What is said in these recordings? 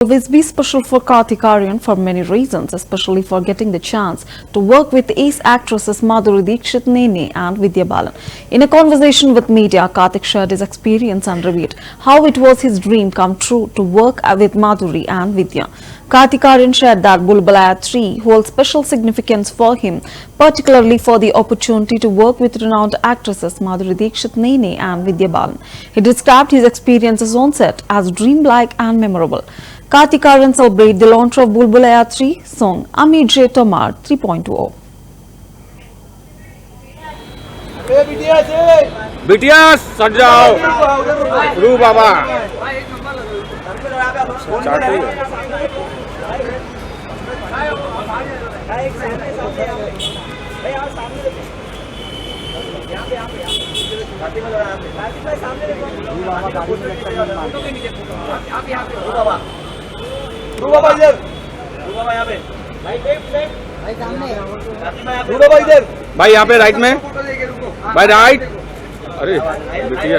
Always be special for Karthik Aaryan for many reasons, especially for getting the chance to work with ace actresses Madhuri Dixit, Nene and Vidya Balan. In a conversation with media, Karthik shared his experience and revealed how it was his dream come true to work with Madhuri and Vidya. Karthik Aaryan shared that Bulbulaya 3 holds special significance for him, particularly for the opportunity to work with renowned actresses Madhuri Dixit, Nene and Vidya Balan. He described his experiences on set as dreamlike and memorable. Karthik Aaryan celebrated the launch of Bulbulaya 3 song Ami J Tomar 3.0. बिटिया सट जाओ रू बाबा भाई यहाँ पे right में भाई right अरे बिटिया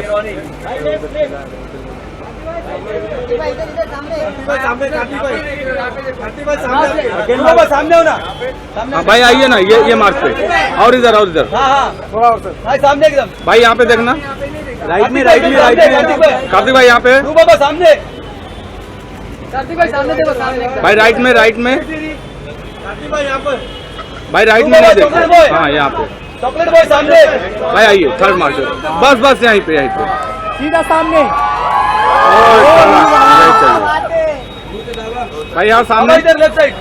सामने हो ना भाई आइए ना ये मार्च पे और इधर थोड़ा और सर सामने एकदम भाई यहाँ पे देखना राइट में कार्तिक भाई यहाँ पे बाबा सामने कार्तिक भाई सामने देखो सामने भाई राइट में कार्तिक भाई यहाँ पर भाई राइट में नहीं देखो हाँ यहाँ पे चॉकलेट बॉय सामने भाई आइए थर्ड मार्च बस यहीं पे सीधा सामने भाई यहाँ सामने इधर लेफ्ट साइड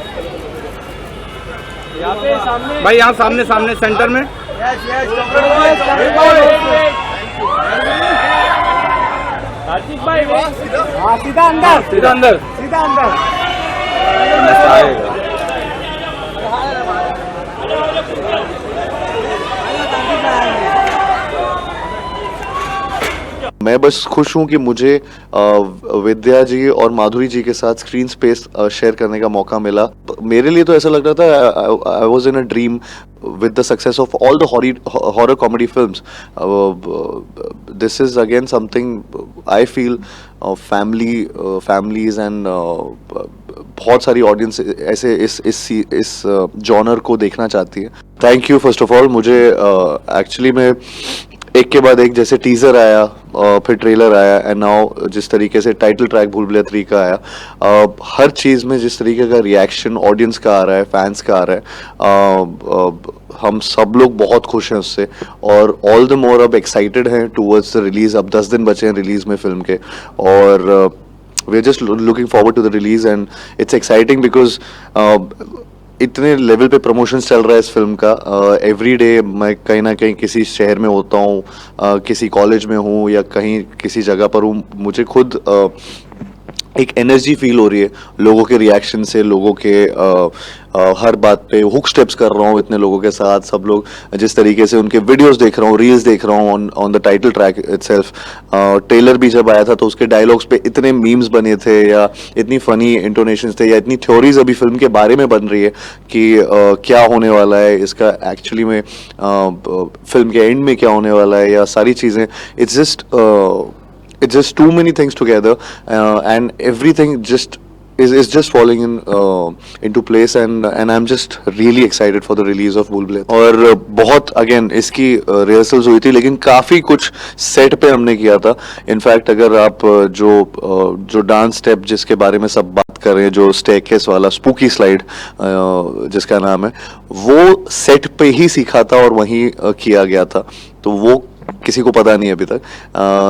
यहाँ पे सामने भाई यहाँ सामने सेंटर में कार्तिक भाई सीधा अंदर मैं बस खुश हूँ कि मुझे विद्या जी और माधुरी जी के साथ स्क्रीन स्पेस शेयर करने का मौका मिला. मेरे लिए तो ऐसा लग रहा था I was in a dream with the success of all the horror comedy films. This is again something I feel families and बहुत सारी ऑडियंस ऐसे इस जॉनर को देखना चाहती है. Thank you first of all. मुझे एक्चुअली में एक के बाद एक जैसे टीजर आया फिर ट्रेलर आया एंड नाउ जिस तरीके से टाइटल ट्रैक भूलभुलैया 3 का आया, हर चीज़ में जिस तरीके का रिएक्शन ऑडियंस का आ रहा है, फैंस का आ रहा है, हम सब लोग बहुत खुश हैं उससे और ऑल द मोर अब एक्साइटेड हैं टूवर्ड्स द रिलीज. अब 10 दिन बचे हैं रिलीज में फिल्म के और we are just looking forward to the release and it's exciting because इतने लेवल पे प्रमोशंस चल रहा है इस फिल्म का. एवरी डे मैं कहीं ना कहीं किसी शहर में होता हूँ, किसी कॉलेज में हूँ या कहीं किसी जगह पर हूँ, मुझे खुद एक एनर्जी फील हो रही है लोगों के रिएक्शन से, लोगों के हर बात पे हुक स्टेप्स कर रहा हूँ इतने लोगों के साथ. सब लोग जिस तरीके से उनके वीडियोस देख रहा हूँ, रील्स देख रहा हूँ on the title track itself. Trailer भी जब आया था तो उसके डायलॉग्स पे इतने मीम्स बने थे या इतनी फनी इंटोनेशंस थे या इतनी थ्योरीज अभी फिल्म के बारे में बन रही है कि क्या होने वाला है इसका एक्चुअली में, फिल्म के एंड में क्या होने वाला है या सारी चीज़ें. It's just too many things together and everything is just falling into place and I'm just really excited for the release of Bulbulaya. और बहुत again इसकी rehearsals हुई थी लेकिन काफ़ी कुछ set पे हमने किया था. इनफैक्ट अगर आप जो डांस स्टेप जिसके बारे में सब बात कर रहे हैं, जो स्टेयरकेस वाला स्पूकी स्लाइड जिसका नाम है, वो सेट पे ही सीखा था और वहीं किया गया था. तो वो किसी को पता नहीं अभी तक.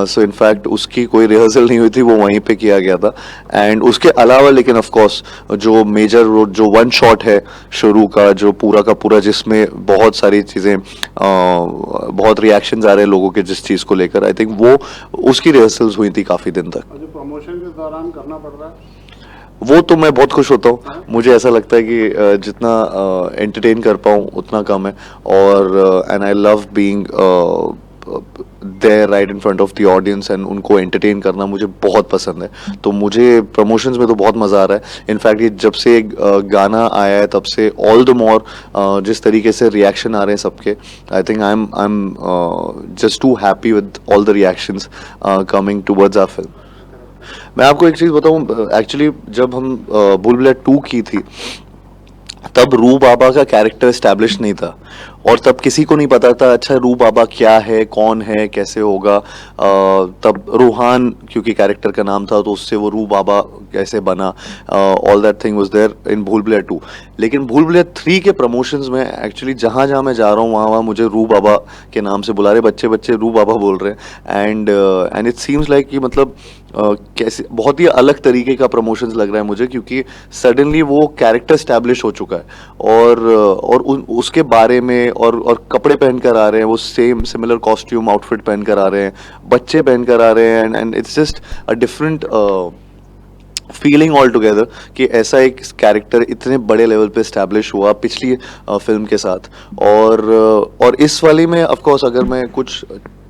सो इनफैक्ट उसकी कोई रिहर्सल नहीं हुई थी, वो वहीं पे किया गया था. एंड उसके अलावा लेकिन ऑफ कोर्स जो मेजर जो वन शॉट है शुरू का, जो पूरा का पूरा जिसमें बहुत सारी चीज़ें, बहुत रिएक्शंस आ रहे हैं लोगों के जिस चीज़ को लेकर, आई थिंक वो उसकी रिहर्सल्स हुई थी काफ़ी दिन तक. जो प्रमोशन के दौरान करना पड़ रहा है वो तो मैं बहुत खुश होता हूँ. मुझे ऐसा लगता है कि जितना एंटरटेन कर पाऊँ उतना कम है और and I love being there right in front of the audience and उनको एंटरटेन करना मुझे बहुत पसंद है. तो मुझे प्रमोशंस में तो बहुत मज़ा आ रहा है. इनफैक्ट ये जब से गाना आया है तब से ऑल द मोर जिस तरीके से रिएक्शन आ रहे हैं सबके, I think I am just too happy with all the reactions coming towards our film. मैं आपको एक चीज़ बताऊं, एक्चुअली जब हम भूल भुलैया 2 की थी तब रू बाबा का कैरेक्टर एस्टैब्लिश नहीं था और तब किसी को नहीं पता था अच्छा रू बाबा क्या है, कौन है, कैसे होगा। तब रूहान क्योंकि कैरेक्टर का नाम था तो उससे वो रू बाबा कैसे बना, all that thing was there in Bhool Bhulaiyaa 2। लेकिन भूल भुलैया 3 के प्रमोशंस में एक्चुअली जहाँ जहाँ मैं जा रहा हूँ वहाँ मुझे रू बाबा के नाम से बुला रहे, बच्चे बच्चे रू बाबा बोल रहे हैं। एंड इट सीम्स लाइक कि मतलब कैसे बहुत ही अलग तरीके का प्रमोशंस लग रहा है मुझे, क्योंकि सडनली वो कैरेक्टर स्टैब्लिश हो चुका है और उसके बारे में और कपड़े पहन कर आ रहे हैं, वो सेम सिमिलर कॉस्ट्यूम आउटफिट पहन कर आ रहे हैं, बच्चे पहन कर आ रहे हैं, and it's just a different feeling all together कि ऐसा एक कैरेक्टर इतने बड़े लेवल पे स्टैब्लिश हुआ पिछली फिल्म के साथ। और इस वाली में ऑफ कोर्स अगर मैं कुछ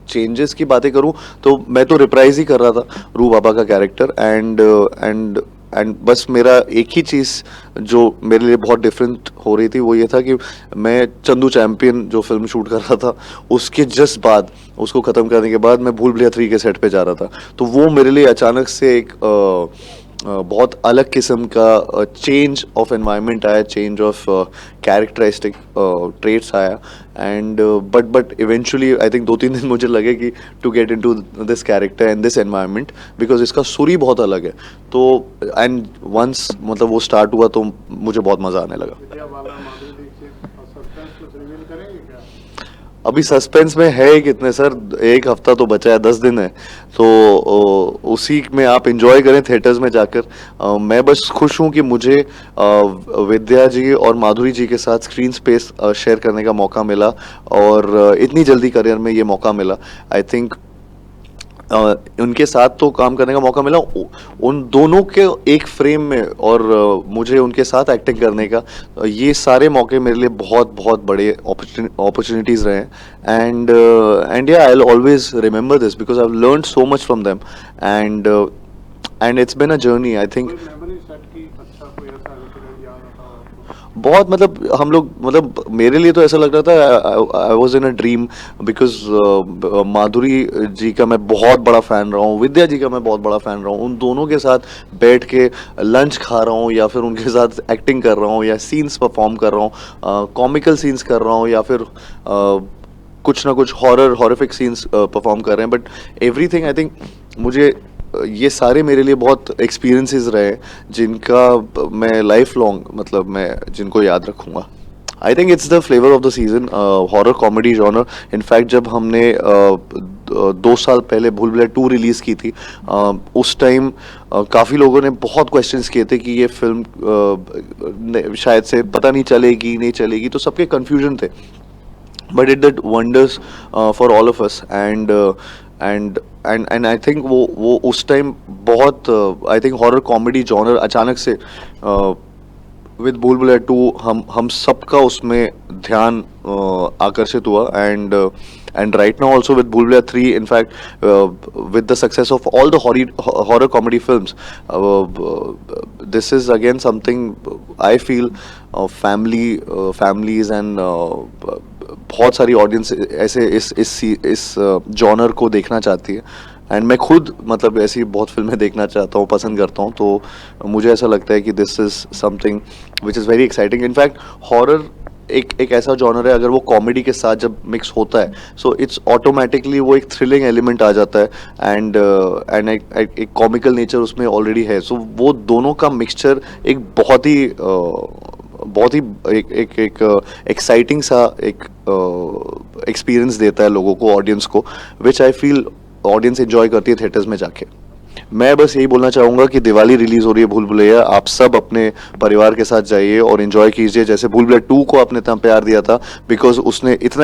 चेंजेस की बातें करूं तो मैं तो रिप्राइज ही कर रहा था रू बाबा का कैरेक्टर, एंड बस मेरा एक ही चीज़ जो मेरे लिए बहुत डिफरेंट हो रही थी वो ये था कि मैं चंदू चैंपियन जो फिल्म शूट कर रहा था उसके जस्ट बाद, उसको ख़त्म करने के बाद मैं भूल भुलैया 3 के सेट पे जा रहा था, तो वो मेरे लिए अचानक से एक बहुत अलग किस्म का चेंज ऑफ एनवायरनमेंट आया, चेंज ऑफ कैरेक्टरिस्टिक ट्रेट्स आया। And but eventually I think 2-3 दिन मुझे लगे कि to get into this character and this environment, because इसका सुर ही बहुत अलग है। तो एंड वंस मतलब वो स्टार्ट हुआ तो मुझे बहुत मज़ा आने लगा। विद्या बालन, माधुरी दीक्षित और सस्पेंस कुछ रिवील करेंगे क्या? अभी सस्पेंस में है कितने सर, 1 हफ्ता तो बचा है, 10 दिन है, तो उसी में आप एंजॉय करें थिएटर्स में जाकर। मैं बस खुश हूँ कि मुझे विद्या जी और माधुरी जी के साथ स्क्रीन स्पेस शेयर करने का मौका मिला और इतनी जल्दी करियर में ये मौका मिला। आई थिंक उनके साथ तो काम करने का मौका मिला, उन दोनों के एक फ्रेम में, और मुझे उनके साथ एक्टिंग करने का, ये सारे मौके मेरे लिए बहुत बहुत बड़े अपॉर्चुनिटीज़ रहे हैं। And yeah I will always remember this because I have learned so much from them, and it's been a journey. I think कोई मेमोरी सेट की अच्छा कोई ऐसा इंसिडेंट याद आता हो आपको? बहुत मतलब हम लोग मतलब मेरे लिए तो ऐसा लग रहा था I was in a dream, because Madhuri ji का मैं बहुत बड़ा फ़ैन रहा हूँ, विद्या जी का मैं बहुत बड़ा फ़ैन रहा हूँ, उन दोनों के साथ बैठ के लंच खा रहा हूँ या फिर उनके साथ एक्टिंग कर रहा हूँ या सीन्स परफॉर्म कर रहा हूँ, कॉमिकल सीन्स कर रहा हूँ या फिर कुछ ना कुछ हॉरिफिक सीन्स परफॉर्म कर रहे हैं, बट एवरीथिंग आई थिंक मुझे ये सारे मेरे लिए बहुत एक्सपीरियंसेस रहे हैं जिनका मैं लाइफ लॉन्ग मतलब मैं जिनको याद रखूँगा। I think it's the flavour of the season, horror comedy genre. In fact जब हमने 2 साल पहले भूल भुलैया 2 रिलीज़ की थी, उस टाइम काफ़ी लोगों ने बहुत क्वेश्चंस किए थे कि ये फिल्म शायद से पता नहीं चलेगी नहीं चलेगी, तो सबके कन्फ्यूजन थे, but it did wonders for all of us. And I think वो उस टाइम बहुत I think horror comedy genre अचानक से विद भूल भुलैया 2 हम सबका उसमें ध्यान आकर्षित हुआ। And right now also with भूल Bhulaiyaa 3, in fact with the success of all the horror comedy films, this is again something I feel families and बहुत सारी ऑडियंस ऐसे इस जॉनर को देखना चाहती है, एंड मैं खुद मतलब ऐसी बहुत फिल्में देखना चाहता हूँ, पसंद करता हूँ, तो मुझे ऐसा लगता है कि this is something which is very exciting. In fact horror एक ऐसा जॉनर है, अगर वो कॉमेडी के साथ जब मिक्स होता है सो इट्स ऑटोमेटिकली वो एक थ्रिलिंग एलिमेंट आ जाता है, एंड एक कॉमिकल नेचर उसमें ऑलरेडी है, सो वो दोनों का मिक्सचर एक बहुत ही एक एक्साइटिंग सा एक एक्सपीरियंस देता है लोगों को, ऑडियंस को, विच आई फील ऑडियंस एंजॉय करती है थिएटर्स में जाके। मैं बस यही बोलना चाहूँगा कि दिवाली रिलीज़ हो रही है भूल भुलैया, आप सब अपने परिवार के साथ जाइए और एंजॉय कीजिए, जैसे भूल भुलैया 2 को आपने इतना प्यार दिया था, बिकॉज उसने इतना